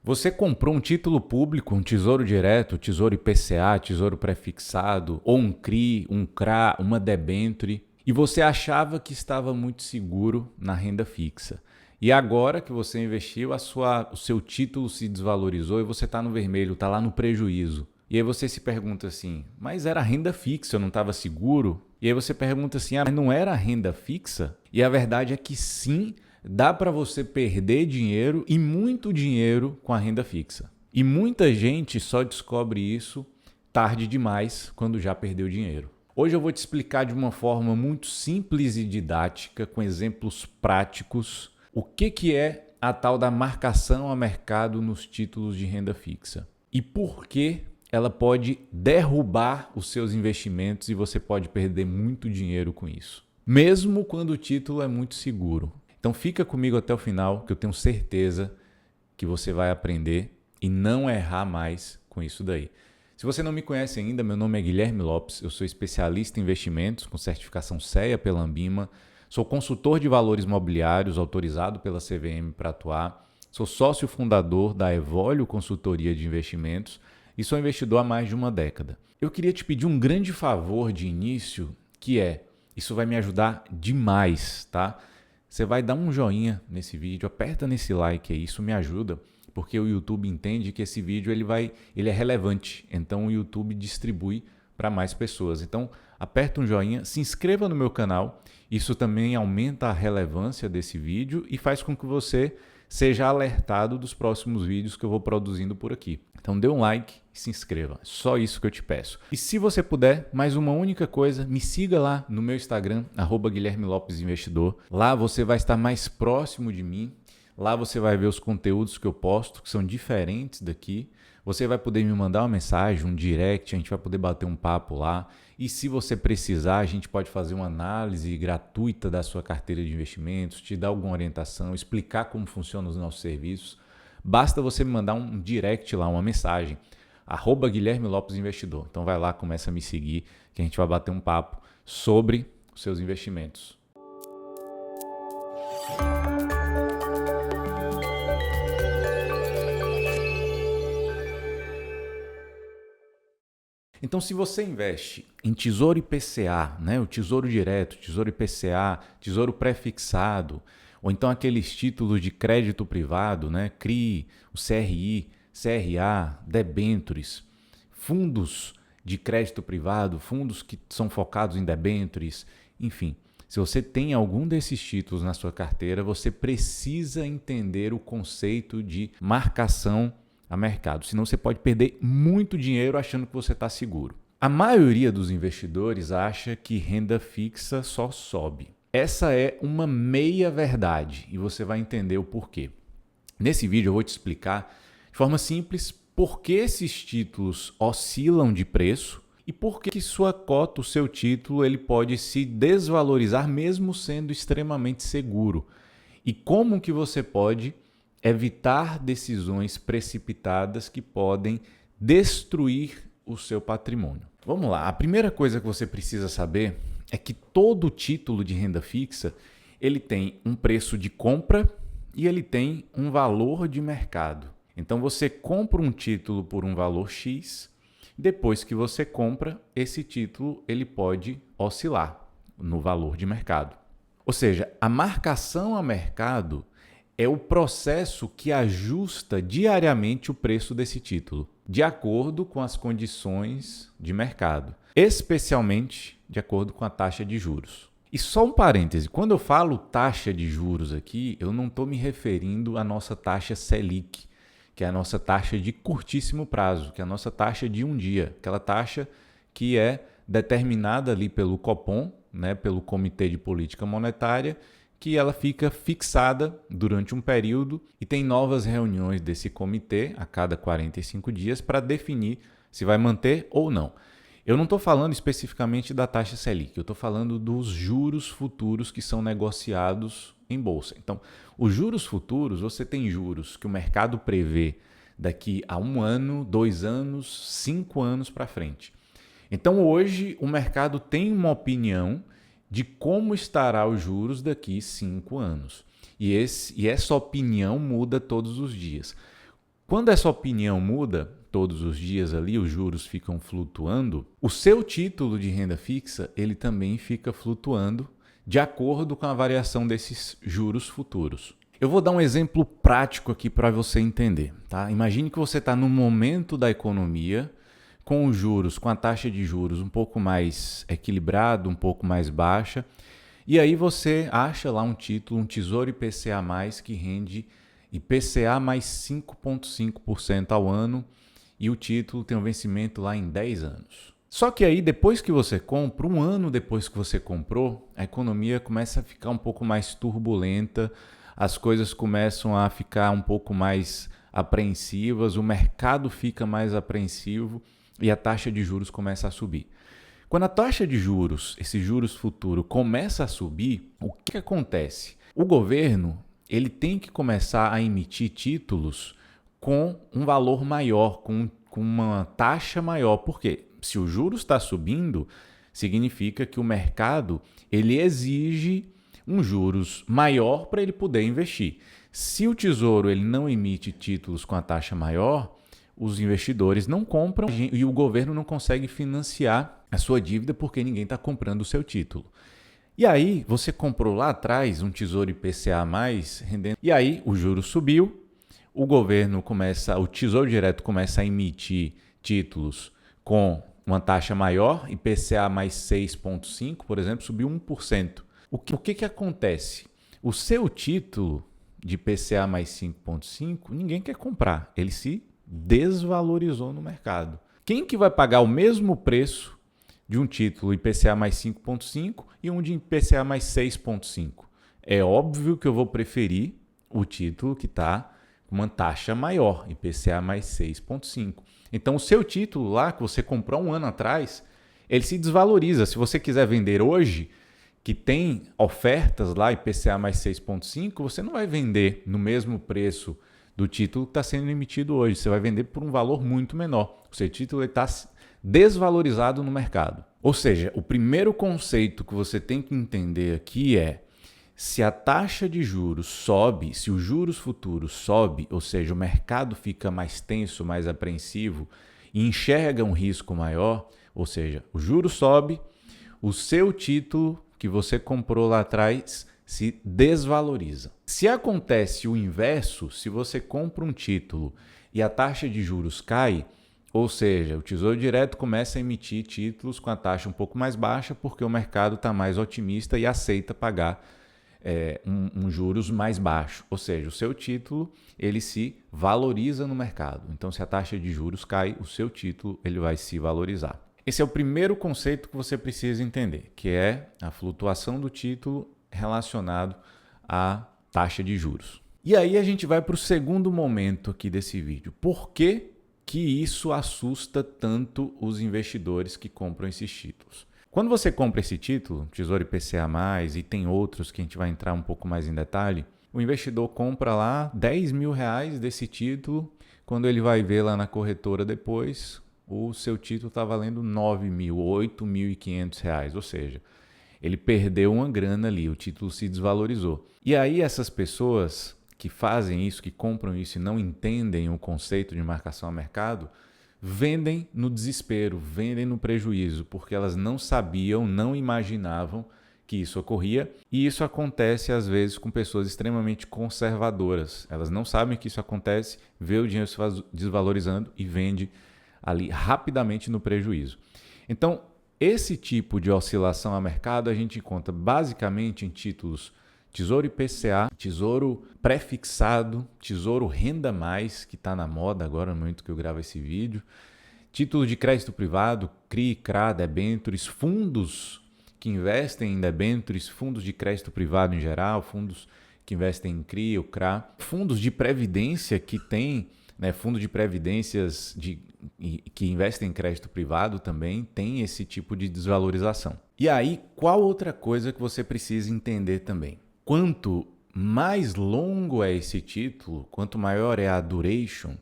Você comprou um título público, um tesouro direto, tesouro IPCA, tesouro prefixado, ou um CRI, um CRA, uma debênture, e você achava que estava muito seguro na renda fixa. E agora que você investiu, o seu título se desvalorizou e você está no vermelho, está lá no prejuízo. E aí você se pergunta assim, mas era renda fixa, eu não estava seguro? E aí você pergunta assim, mas não era renda fixa? E a verdade é que sim, dá para você perder dinheiro e muito dinheiro com a renda fixa. E muita gente só descobre isso tarde demais, quando já perdeu dinheiro. Hoje eu vou te explicar de uma forma muito simples e didática, com exemplos práticos, o que é a tal da marcação a mercado nos títulos de renda fixa e por que ela pode derrubar os seus investimentos e você pode perder muito dinheiro com isso, mesmo quando o título é muito seguro. Então fica comigo até o final, que eu tenho certeza que você vai aprender e não errar mais com isso daí. Se você não me conhece ainda, meu nome é Guilherme Lopes, eu sou especialista em investimentos com certificação CEA pela Anbima, sou consultor de valores mobiliários autorizado pela CVM para atuar, sou sócio fundador da Evolio Consultoria de Investimentos e sou investidor há mais de uma década. Eu queria te pedir um grande favor de início, que isso vai me ajudar demais, tá? Você vai dar um joinha nesse vídeo, aperta nesse like aí, isso me ajuda, porque o YouTube entende que esse vídeo ele é relevante, então o YouTube distribui para mais pessoas. Então aperta um joinha, se inscreva no meu canal, isso também aumenta a relevância desse vídeo e faz com que você seja alertado dos próximos vídeos que eu vou produzindo por aqui. Então dê um like e se inscreva, só isso que eu te peço. E se você puder, mais uma única coisa, me siga lá no meu Instagram, @GuilhermeLopesInvestidor. Lá você vai estar mais próximo de mim, lá você vai ver os conteúdos que eu posto, que são diferentes daqui. Você vai poder me mandar uma mensagem, um direct, a gente vai poder bater um papo lá. E se você precisar, a gente pode fazer uma análise gratuita da sua carteira de investimentos, te dar alguma orientação, explicar como funcionam os nossos serviços. Basta você me mandar um direct lá, uma mensagem, @GuilhermeLopesInvestidor. Então vai lá, começa a me seguir, que a gente vai bater um papo sobre os seus investimentos. Então, se você investe em tesouro IPCA, né, o tesouro direto, tesouro IPCA, tesouro prefixado, ou então aqueles títulos de crédito privado, né, CRI, o CRI, CRA, debêntures, fundos de crédito privado, fundos que são focados em debêntures, enfim. Se você tem algum desses títulos na sua carteira, você precisa entender o conceito de marcação a mercado, senão você pode perder muito dinheiro achando que você está seguro. A maioria dos investidores acha que renda fixa só sobe. Essa é uma meia verdade e você vai entender o porquê. Nesse vídeo eu vou te explicar de forma simples por que esses títulos oscilam de preço e por que sua cota, o seu título, ele pode se desvalorizar mesmo sendo extremamente seguro. E como que você pode evitar decisões precipitadas que podem destruir o seu patrimônio. Vamos lá, a primeira coisa que você precisa saber é que todo título de renda fixa ele tem um preço de compra e ele tem um valor de mercado. Então você compra um título por um valor X, depois que você compra, esse título ele pode oscilar no valor de mercado. Ou seja, a marcação a mercado é o processo que ajusta diariamente o preço desse título, de acordo com as condições de mercado, especialmente de acordo com a taxa de juros. E só um parêntese, quando eu falo taxa de juros aqui, eu não estou me referindo à nossa taxa Selic, que é a nossa taxa de curtíssimo prazo, que é a nossa taxa de um dia, aquela taxa que é determinada ali pelo Copom, né, pelo Comitê de Política Monetária, que ela fica fixada durante um período e tem novas reuniões desse comitê a cada 45 dias para definir se vai manter ou não. Eu não estou falando especificamente da taxa Selic, eu estou falando dos juros futuros que são negociados em bolsa. Então, os juros futuros, você tem juros que o mercado prevê daqui a 1 ano, 2 anos, 5 anos para frente. Então, hoje, o mercado tem uma opinião de como estará os juros daqui 5 anos. E essa opinião muda todos os dias. Quando essa opinião muda, todos os dias ali os juros ficam flutuando, o seu título de renda fixa ele também fica flutuando de acordo com a variação desses juros futuros. Eu vou dar um exemplo prático aqui para você entender, tá? Imagine que você está num momento da economia com os juros, com a taxa de juros um pouco mais equilibrado, um pouco mais baixa, e aí você acha lá um título, um Tesouro IPCA+, que rende IPCA mais 5,5% ao ano, e o título tem um vencimento lá em 10 anos. Só que aí, depois que você compra, um ano depois que você comprou, a economia começa a ficar um pouco mais turbulenta, as coisas começam a ficar um pouco mais apreensivas, o mercado fica mais apreensivo e a taxa de juros começa a subir. Quando a taxa de juros, esse juros futuro, começa a subir, o que acontece? O governo ele tem que começar a emitir títulos com um valor maior, com uma taxa maior. Por quê? Se o juros está subindo, significa que o mercado ele exige um juros maior para ele poder investir. Se o Tesouro ele não emite títulos com a taxa maior, os investidores não compram e o governo não consegue financiar a sua dívida porque ninguém está comprando o seu título. E aí, você comprou lá atrás um Tesouro IPCA+, rendendo. E aí, o juro subiu, o Tesouro Direto começa a emitir títulos com uma taxa maior, IPCA mais 6,5%, por exemplo, subiu 1%. O que acontece? O seu título de IPCA mais 5,5%, ninguém quer comprar. Ele se desvalorizou no mercado. Quem que vai pagar o mesmo preço de um título IPCA mais 5,5% e um de IPCA mais 6,5%? É óbvio que eu vou preferir o título que está com uma taxa maior, IPCA mais 6,5%. Então, o seu título lá, que você comprou um ano atrás, ele se desvaloriza. Se você quiser vender hoje, que tem ofertas lá, IPCA mais 6,5%, você não vai vender no mesmo preço do título que está sendo emitido hoje. Você vai vender por um valor muito menor. O seu título está desvalorizado no mercado. Ou seja, o primeiro conceito que você tem que entender aqui é: se a taxa de juros sobe, se os juros futuros sobe, ou seja, o mercado fica mais tenso, mais apreensivo e enxerga um risco maior, ou seja, o juro sobe, o seu título que você comprou lá atrás se desvaloriza. Se acontece o inverso, se você compra um título e a taxa de juros cai, ou seja, o Tesouro Direto começa a emitir títulos com a taxa um pouco mais baixa porque o mercado está mais otimista e aceita pagar um juros mais baixo. Ou seja, o seu título ele se valoriza no mercado. Então, se a taxa de juros cai, o seu título ele vai se valorizar. Esse é o primeiro conceito que você precisa entender, que é a flutuação do título relacionado à taxa de juros. E aí a gente vai para o segundo momento aqui desse vídeo. Por que isso assusta tanto os investidores que compram esses títulos? Quando você compra esse título, Tesouro IPCA+, e tem outros que a gente vai entrar um pouco mais em detalhe, o investidor compra lá R$10 mil desse título, quando ele vai ver lá na corretora depois, o seu título está valendo R$9 mil, R$8.500, ou seja, ele perdeu uma grana ali, o título se desvalorizou. E aí essas pessoas que fazem isso, que compram isso e não entendem o conceito de marcação a mercado, vendem no desespero, vendem no prejuízo, porque elas não sabiam, não imaginavam que isso ocorria. E isso acontece às vezes com pessoas extremamente conservadoras. Elas não sabem que isso acontece, vê o dinheiro se desvalorizando e vende ali rapidamente no prejuízo. Então, esse tipo de oscilação a mercado a gente encontra basicamente em títulos Tesouro IPCA, Tesouro pré-fixado, Tesouro Renda Mais, que está na moda agora no momento que eu gravo esse vídeo, título de crédito privado, CRI, CRA, debêntures, fundos que investem em debêntures, fundos de crédito privado em geral, fundos que investem em CRI ou CRA, fundos de previdência que tem, fundo de previdências que investem em crédito privado também tem esse tipo de desvalorização. E aí, qual outra coisa que você precisa entender também? Quanto mais longo é esse título, quanto maior é a duration,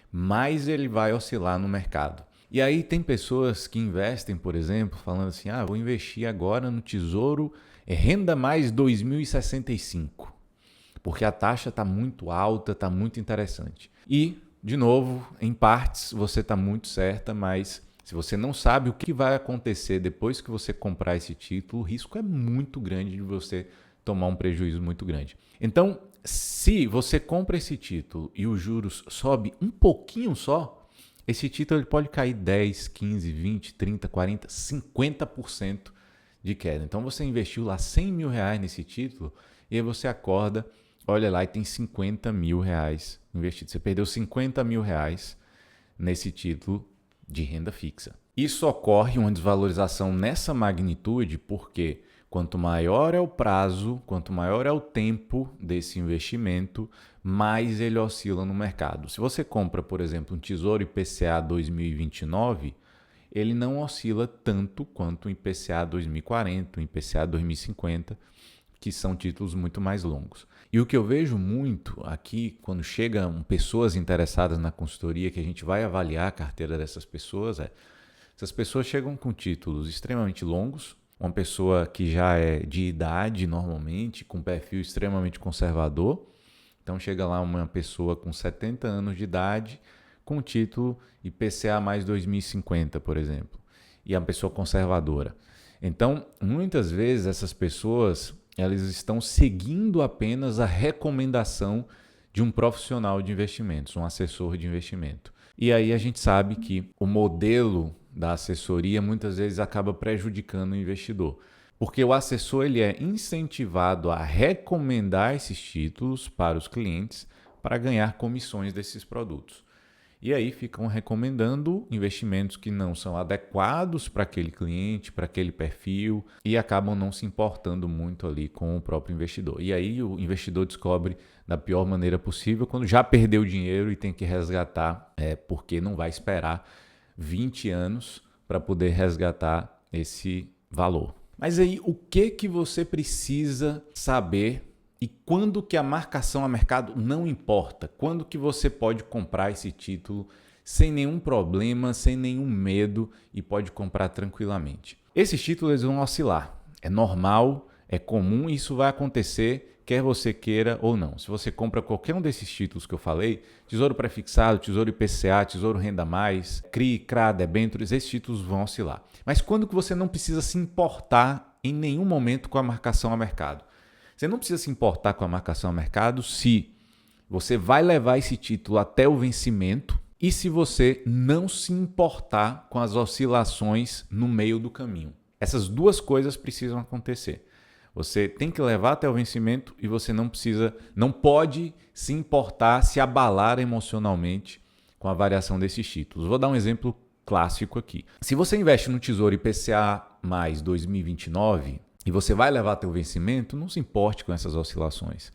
mais ele vai oscilar no mercado. E aí tem pessoas que investem, por exemplo, falando assim, vou investir agora no Tesouro Renda Mais 2065, porque a taxa está muito alta, está muito interessante. E de novo, em partes você está muito certa, mas se você não sabe o que vai acontecer depois que você comprar esse título, o risco é muito grande de você tomar um prejuízo muito grande. Então, se você compra esse título e os juros sobe um pouquinho só, esse título ele pode cair 10, 15, 20, 30, 40, 50% de queda. Então você investiu lá 100 mil reais nesse título e aí você acorda, olha lá e tem 50 mil reais investido. Você perdeu 50 mil reais nesse título de renda fixa. Isso ocorre uma desvalorização nessa magnitude porque quanto maior é o prazo, quanto maior é o tempo desse investimento, mais ele oscila no mercado. Se você compra, por exemplo, um Tesouro IPCA 2029, ele não oscila tanto quanto o IPCA 2040, o IPCA 2050, que são títulos muito mais longos. E o que eu vejo muito aqui, quando chegam pessoas interessadas na consultoria, que a gente vai avaliar a carteira dessas pessoas, essas pessoas chegam com títulos extremamente longos, uma pessoa que já é de idade normalmente, com perfil extremamente conservador. Então chega lá uma pessoa com 70 anos de idade, com título IPCA mais 2050, por exemplo, e é uma pessoa conservadora. Então, muitas vezes essas pessoas elas estão seguindo apenas a recomendação de um profissional de investimentos, um assessor de investimento. E aí a gente sabe que o modelo da assessoria muitas vezes acaba prejudicando o investidor, porque o assessor ele é incentivado a recomendar esses títulos para os clientes para ganhar comissões desses produtos. E aí ficam recomendando investimentos que não são adequados para aquele cliente, para aquele perfil e acabam não se importando muito ali com o próprio investidor. E aí o investidor descobre da pior maneira possível quando já perdeu dinheiro e tem que resgatar, porque não vai esperar 20 anos para poder resgatar esse valor. Mas aí o que você precisa saber? E quando que a marcação a mercado não importa? Quando que você pode comprar esse título sem nenhum problema, sem nenhum medo e pode comprar tranquilamente? Esses títulos eles vão oscilar. É normal, é comum e isso vai acontecer quer você queira ou não. Se você compra qualquer um desses títulos que eu falei, Tesouro Prefixado, Tesouro IPCA, Tesouro Renda Mais, CRI, CRA, debêntures, esses títulos vão oscilar. Mas quando que você não precisa se importar em nenhum momento com a marcação a mercado? Você não precisa se importar com a marcação a mercado se você vai levar esse título até o vencimento e se você não se importar com as oscilações no meio do caminho. Essas duas coisas precisam acontecer. Você tem que levar até o vencimento e você não pode se importar, se abalar emocionalmente com a variação desses títulos. Vou dar um exemplo clássico aqui. Se você investe no Tesouro IPCA mais 2029, e você vai levar até o vencimento, não se importe com essas oscilações.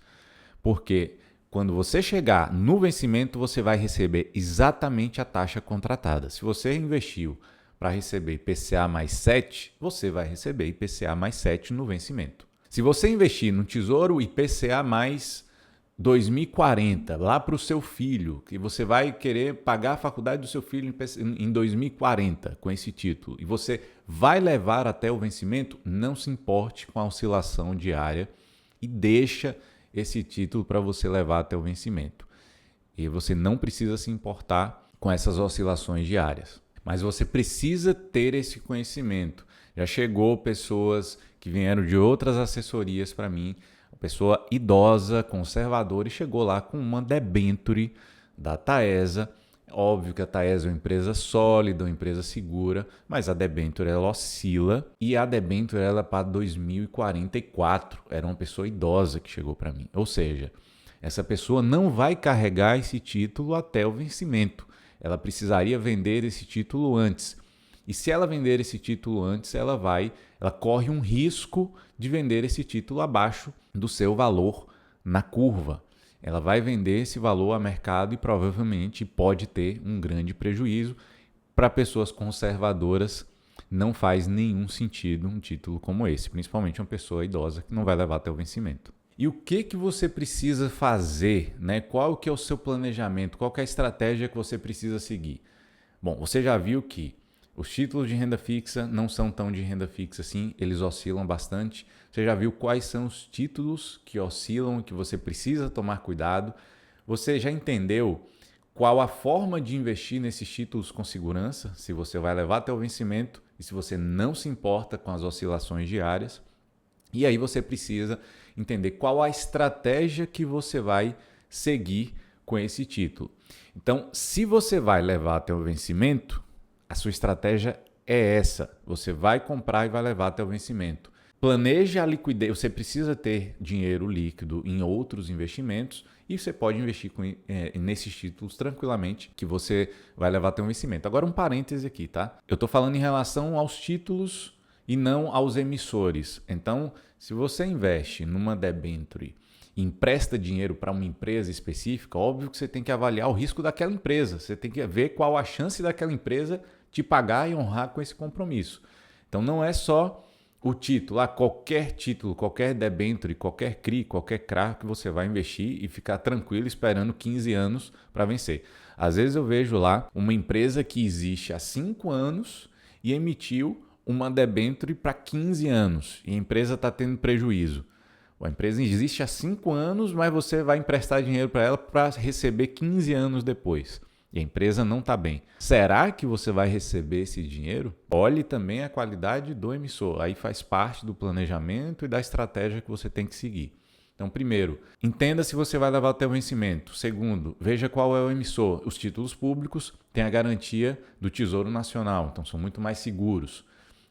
Porque quando você chegar no vencimento, você vai receber exatamente a taxa contratada. Se você investiu para receber IPCA mais 7, você vai receber IPCA mais 7 no vencimento. Se você investir no Tesouro IPCA mais 2040, lá para o seu filho, que você vai querer pagar a faculdade do seu filho em 2040 com esse título, e você vai levar até o vencimento, não se importe com a oscilação diária e deixa esse título para você levar até o vencimento. E você não precisa se importar com essas oscilações diárias. Mas você precisa ter esse conhecimento. Já chegou pessoas que vieram de outras assessorias para mim, pessoa idosa, conservadora, e chegou lá com uma debênture da Taesa. Óbvio que a Taesa é uma empresa sólida, uma empresa segura, mas a debênture ela oscila e a debênture ela é para 2044. Era uma pessoa idosa que chegou para mim. Ou seja, essa pessoa não vai carregar esse título até o vencimento. Ela precisaria vender esse título antes. E se ela vender esse título antes, ela corre um risco de vender esse título abaixo do seu valor na curva. Ela vai vender esse valor a mercado e provavelmente pode ter um grande prejuízo. Para pessoas conservadoras, não faz nenhum sentido um título como esse, principalmente uma pessoa idosa que não vai levar até o vencimento. E o que você precisa fazer, né? Qual que é o seu planejamento? Qual que é a estratégia que você precisa seguir? Bom, você já viu que os títulos de renda fixa não são tão de renda fixa assim, eles oscilam bastante. Você já viu quais são os títulos que oscilam e que você precisa tomar cuidado. Você já entendeu qual a forma de investir nesses títulos com segurança, se você vai levar até o vencimento e se você não se importa com as oscilações diárias. E aí você precisa entender qual a estratégia que você vai seguir com esse título. Então, se você vai levar até o vencimento, a sua estratégia é essa. Você vai comprar e vai levar até o vencimento. Planeje a liquidez. Você precisa ter dinheiro líquido em outros investimentos e você pode investir nesses títulos tranquilamente que você vai levar até um vencimento. Agora um parêntese aqui, tá? Eu estou falando em relação aos títulos e não aos emissores. Então, se você investe numa debênture e empresta dinheiro para uma empresa específica, óbvio que você tem que avaliar o risco daquela empresa. Você tem que ver qual a chance daquela empresa te pagar e honrar com esse compromisso. Então, não é só o título, qualquer debênture, qualquer CRI, qualquer CRA que você vai investir e ficar tranquilo esperando 15 anos para vencer. Às vezes eu vejo lá uma empresa que existe há 5 anos e emitiu uma debênture para 15 anos e a empresa está tendo prejuízo. A empresa existe há 5 anos, mas você vai emprestar dinheiro para ela para receber 15 anos depois. E a empresa não está bem. Será que você vai receber esse dinheiro? Olhe também a qualidade do emissor. Aí faz parte do planejamento e da estratégia que você tem que seguir. Então, primeiro, entenda se você vai levar até o vencimento. Segundo, veja qual é o emissor. Os títulos públicos têm a garantia do Tesouro Nacional, então são muito mais seguros.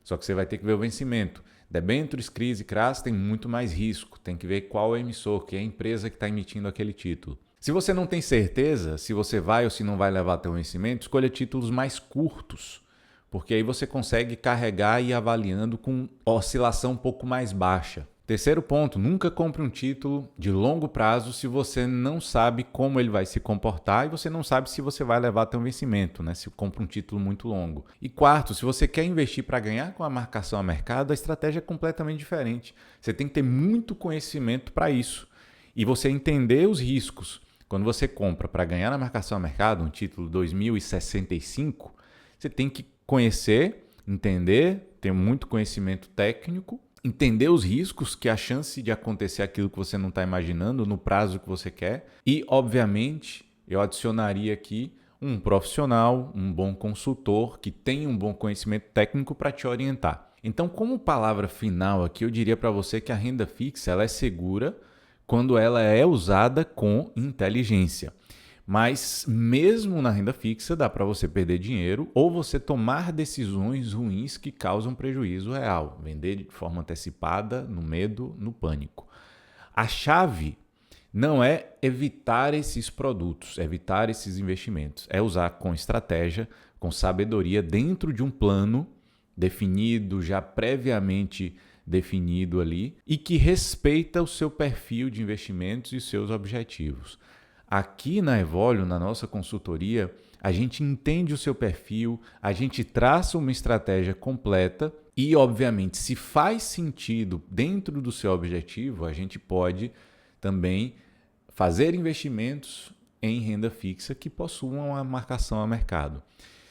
Só que você vai ter que ver o vencimento. Debêntures, CRIs e CRAs têm muito mais risco. Tem que ver qual é o emissor, que é a empresa que está emitindo aquele título. Se você não tem certeza se você vai ou se não vai levar até o vencimento, escolha títulos mais curtos, porque aí você consegue carregar e ir avaliando com oscilação um pouco mais baixa. Terceiro ponto, nunca compre um título de longo prazo se você não sabe como ele vai se comportar e você não sabe se você vai levar até um vencimento, né? Se compra um título muito longo. E quarto, se você quer investir para ganhar com a marcação a mercado, a estratégia é completamente diferente. Você tem que ter muito conhecimento para isso e você entender os riscos. Quando você compra para ganhar na marcação a mercado um título 2065, você tem que conhecer, entender, ter muito conhecimento técnico, entender os riscos, que a chance de acontecer aquilo que você não está imaginando no prazo que você quer. E, obviamente, eu adicionaria aqui um profissional, um bom consultor que tem um bom conhecimento técnico para te orientar. Então, como palavra final aqui, eu diria para você que a renda fixa ela é segura quando ela é usada com inteligência. Mas mesmo na renda fixa dá para você perder dinheiro ou você tomar decisões ruins que causam prejuízo real. Vender de forma antecipada, no medo, no pânico. A chave não é evitar esses produtos, evitar esses investimentos. É usar com estratégia, com sabedoria, dentro de um plano definido, já previamente definido ali e que respeita o seu perfil de investimentos e seus objetivos. Aqui na Evolio, na nossa consultoria, a gente entende o seu perfil, a gente traça uma estratégia completa e, obviamente, se faz sentido dentro do seu objetivo, a gente pode também fazer investimentos em renda fixa que possuam uma marcação a mercado.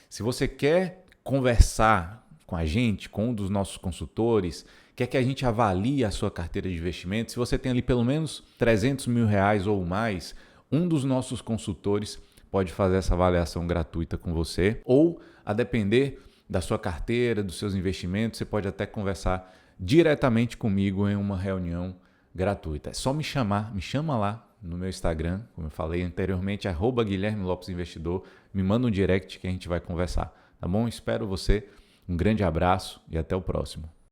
Se você quer conversar com a gente, com um dos nossos consultores, quer que a gente avalie a sua carteira de investimentos, se você tem ali pelo menos R$300 mil ou mais, um dos nossos consultores pode fazer essa avaliação gratuita com você, ou, a depender da sua carteira, dos seus investimentos, você pode até conversar diretamente comigo em uma reunião gratuita. É só me chama lá no meu Instagram, como eu falei anteriormente, @Guilherme Lopes Investidor, me manda um direct que a gente vai conversar, tá bom? Espero você, um grande abraço e até o próximo.